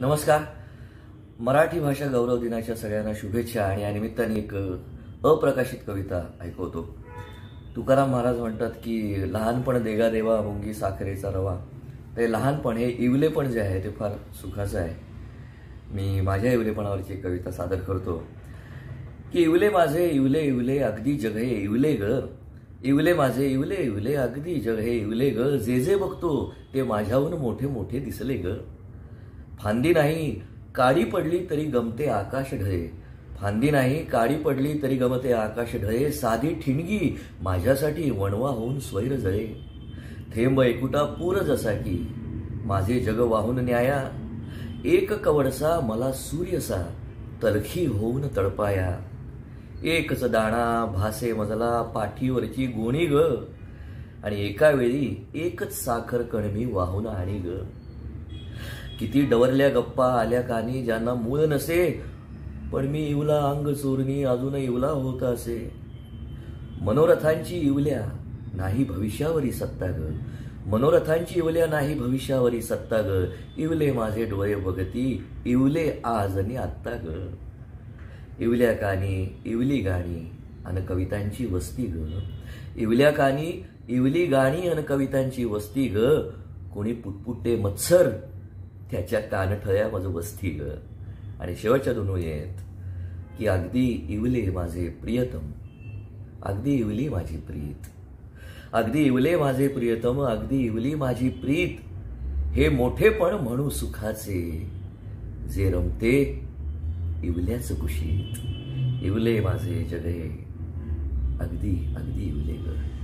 नमस्कार. मराठी भाषा गौरव दिनाच्या सगळ्यांना शुभेच्छा. आणि या निमित्ताने एक अप्रकाशित कविता ऐकवतो. तुकाराम महाराज म्हणतात की लहानपण देगा देवा मुंगी साखरेचा रवा. ते लहानपण हे इवलेपण जे आहे ते फार सुखाचं आहे. मी माझ्या इवलेपणावरची एक कविता सादर करतो की इवले माझे इवले इवले अगदी जग हे इवले ग. इवले माझे इवले इवले अगदी जग हे इवले ग. जे जे बघतो ते माझ्याहून मोठे मोठे दिसले ग. फांदी नाही काळी पडली तरी गमते आकाश ढळे. फांदी नाही काळी पडली तरी गमते आकाश ढळे. साधी ठिणगी माझ्यासाठी वणवा होऊन स्वैर जळे. थेंब एकुटा पूर जसा की माझे जग वाहून न्याया. एक कवडसा मला सूर्यसा तलखी होऊन तळपाया. एकच दाणा भासे मजला पाठीवरची गोणी ग. आणि एका वेळी एकच साखर कणमी वाहून आणि ग. किती डवरल्या गप्पा आल्या कानी ज्यांना मूळ नसे. पण मी इवला अंग चोरणी अजून इवला होत असे. मनोरथांची इवल्या नाही भविष्यावरी सत्ता ग. मनोरथांची इवल्या नाही भविष्यावरी सत्ता ग. इवले माझे डोळे बघती इवले आज आणि आत्ता ग. इवल्या कानी इवली गाणी अन कवितांची वस्ती ग. इवल्या कानी इवली गाणी अन कवितांची वस्ती ग. कोणी पुटपुटे मत्सर त्याच्या कानठळ्या माझं वस्ती ग. आणि शेवटच्या दोन ओळी आहेत की अगदी इवले माझे प्रियतम अगदी इवली माझी प्रीत. अगदी इवले माझे प्रियतम अगदी इवली माझी प्रीत. हे मोठेपण म्हणू सुखाचे जे रमते इवल्याच कुशीत. इवले माझे जगे अगदी अगदी इवले ग.